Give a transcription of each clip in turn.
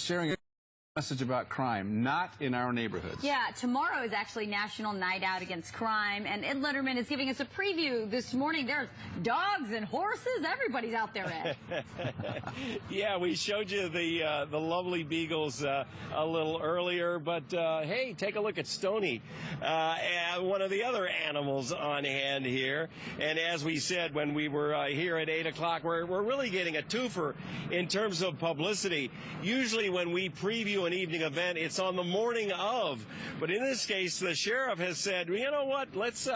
sharing a message about crime, not in our neighborhoods. Yeah, tomorrow is actually National Night Out Against Crime, and Ed Letterman is giving us a preview this morning. There's dogs and horses. Everybody's out there, Ed. Yeah, we showed you the lovely beagles a little earlier, but hey, take a look at Stony, one of the other animals on hand here. And as we said when we were here at 8 o'clock, we're really getting a twofer in terms of publicity. Usually when we preview an evening event, it's on the morning of, but in this case the sheriff has said, you know what, let's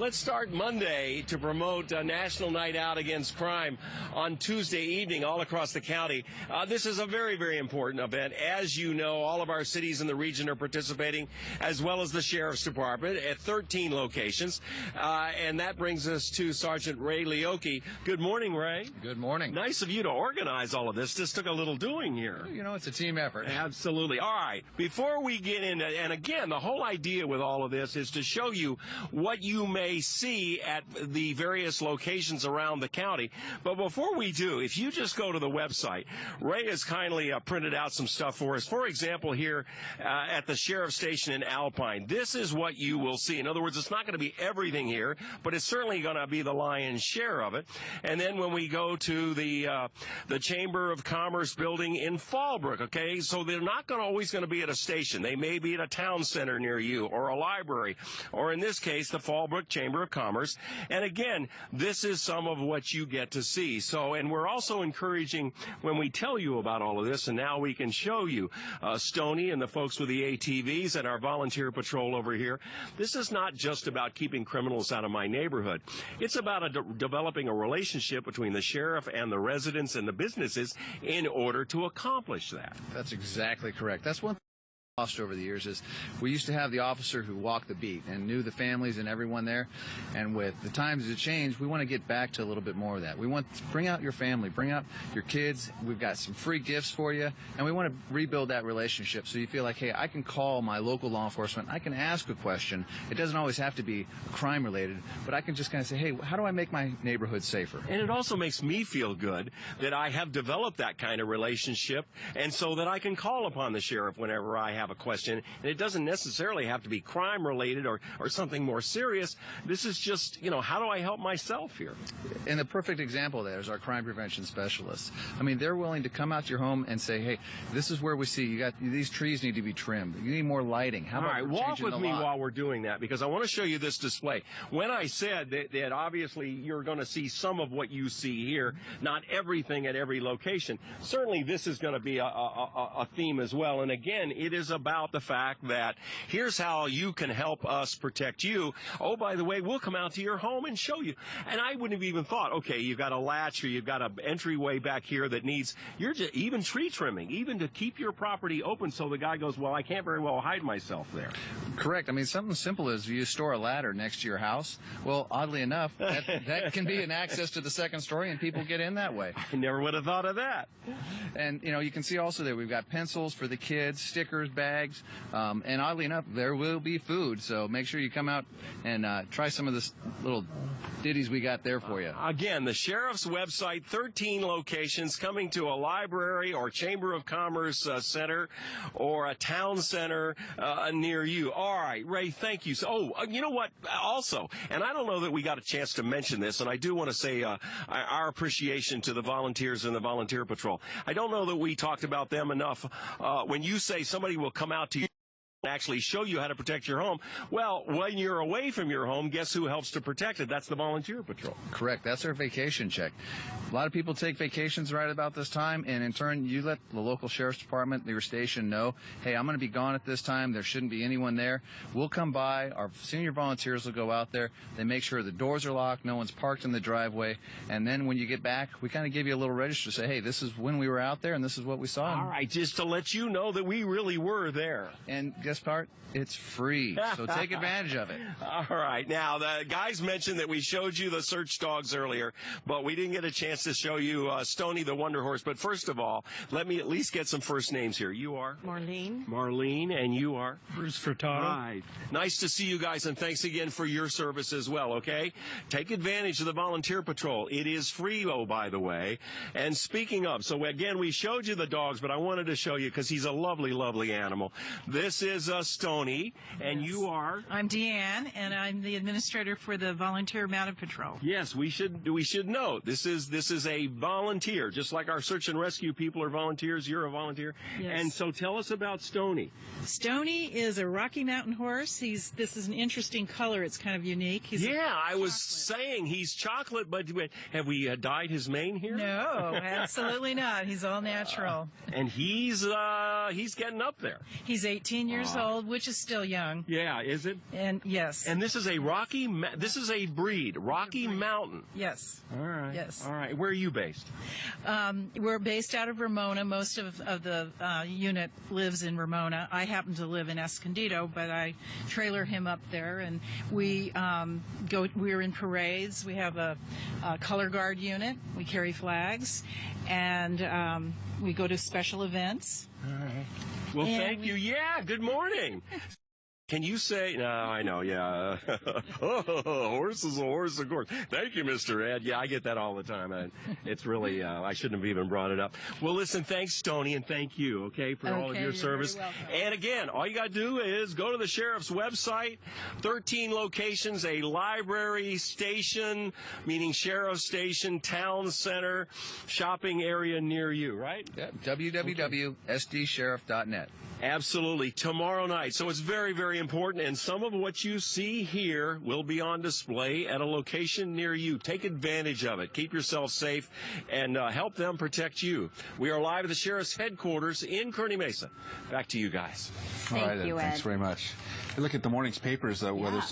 start Monday to promote National Night Out Against Crime on Tuesday evening all across the county. This is a very, very important event. As you know, all of our cities in the region are participating, as well as the Sheriff's Department at 13 locations, and that brings us to Sergeant Ray Leoki. Good morning, Ray. Good morning. Nice of you to organize all of this. This took a little doing here. You know, it's a team effort. Absolutely. All right. Before we get into, and again, the whole idea with all of this is to show you what you may see at the various locations around the county. But before we do, if you just go to the website, Ray has kindly printed out some stuff for us. For example, here at the Sheriff's Station in Alpine, this is what you will see. In other words, it's not going to be everything here, but it's certainly going to be the lion's share of it. And then when we go to the Chamber of Commerce building in Fallbrook, okay, so they're not always going to be at a station. They may be at a town center near you or a library, or in this case, the Fallbrook Chamber of Commerce. And again, this is some of what you get to see. So, and we're also encouraging when we tell you about all of this, and now we can show you Stony and the folks with the ATVs and our volunteer patrol over here. This is not just about keeping criminals out of my neighborhood. It's about developing a relationship between the sheriff and the residents and the businesses in order to accomplish that. That's exactly correct. That's one thing lost over the years is we used to have the officer who walked the beat and knew the families and everyone there, and with the times that changed, we want to get back to a little bit more of that. We want to bring out your family, bring out your kids. We've got some free gifts for you, and we want to rebuild that relationship so you feel like, hey, I can call my local law enforcement, I can ask a question. It doesn't always have to be crime related, but I can just kind of say, hey, how do I make my neighborhood safer? And it also makes me feel good that I have developed that kind of relationship, and so that I can call upon the sheriff whenever I have a question. And it doesn't necessarily have to be crime related or something more serious. This is just, you know, how do I help myself here? And the perfect example there is our crime prevention specialists. I mean, they're willing to come out to your home and say, hey, this is where we see you got these trees need to be trimmed. You need more lighting. How about walk with me while we're doing that, because I want to show you this display. When I said that obviously you're going to see some of what you see here, not everything at every location, certainly this is going to be a theme as well. And again, it is about the fact that here's how you can help us protect you. Oh, by the way, we'll come out to your home and show you. And I wouldn't have even thought, okay, you've got a latch or you've got an entryway back here that needs, even tree trimming, even to keep your property open so the guy goes, well, I can't very well hide myself there. Correct. I mean, something simple is you store a ladder next to your house. Well, oddly enough, that can be an access to the second story, and people get in that way. I never would have thought of that. And, you know, you can see also that we've got pencils for the kids, stickers, bags, and oddly enough, there will be food. So make sure you come out and try some of this little ditties we got there for you. Again, the sheriff's website, 13 locations, coming to a library or Chamber of Commerce center or a town center near you. All right, Ray, thank you. So, you know what? Also, and I don't know that we got a chance to mention this, and I do want to say our appreciation to the volunteers and the volunteer patrol. I don't know that we talked about them enough. When you say somebody will come out to you and actually show you how to protect your home, well, when you're away from your home, guess who helps to protect it? That's the volunteer patrol. Correct. That's our vacation check. A lot of people take vacations right about this time, and in turn, you let the local sheriff's department, your station, know, hey, I'm going to be gone at this time. There shouldn't be anyone there. We'll come by. Our senior volunteers will go out there. They make sure the doors are locked, no one's parked in the driveway, and then when you get back, we kind of give you a little register to say, hey, this is when we were out there, and this is what we saw. All right, just to let you know that we really were there. And best part? It's free, so take advantage of it. All right. Now, the guys mentioned that we showed you the search dogs earlier, but we didn't get a chance to show you Stony the Wonder Horse. But first of all, let me at least get some first names here. You are? Marlene. Marlene, and you are? Bruce Furtado. Right. Nice to see you guys, and thanks again for your service as well, okay? Take advantage of the volunteer patrol. It is free, oh, by the way. And speaking of, so again, we showed you the dogs, but I wanted to show you because he's a lovely, lovely animal. This is Stony. And you are? I'm Deanne, and I'm the administrator for the Volunteer Mounted Patrol. Yes, we should note this is a volunteer, just like our search and rescue people are volunteers. You're a volunteer. Yes. And so tell us about Stony. Stony is a Rocky Mountain horse. This is an interesting color. It's kind of unique. I was saying he's chocolate, but have we dyed his mane here? No, absolutely not. He's all natural. And he's getting up there. He's 18 years old, which is still young. Yeah, is it? And yes. And this is a this is a breed, Rocky Mountain. Yes. All right. Yes. All right. Where are you based? We're based out of Ramona. Most of the unit lives in Ramona. I happen to live in Escondido, but I trailer him up there, and we're in parades. We have a color guard unit. We carry flags, and we go to special events. All right. Well, thank you. Yeah, good morning. Can you say, no, I know, yeah. Horse is a horse, of course. Thank you, Mr. Ed. Yeah, I get that all the time. It's really, I shouldn't have even brought it up. Well, listen, thanks, Stony, and thank you, okay, for all of your service. And again, all you got to do is go to the sheriff's website, 13 locations, a library station, meaning sheriff station, town center, shopping area near you, right? Yeah, www.sdsheriff.net. Absolutely. Tomorrow night. So it's very, very important. And some of what you see here will be on display at a location near you. Take advantage of it. Keep yourself safe and help them protect you. We are live at the Sheriff's headquarters in Kearney Mesa. Back to you guys. All right, Thank you, Ed. Thanks very much. Look at the morning's papers, whether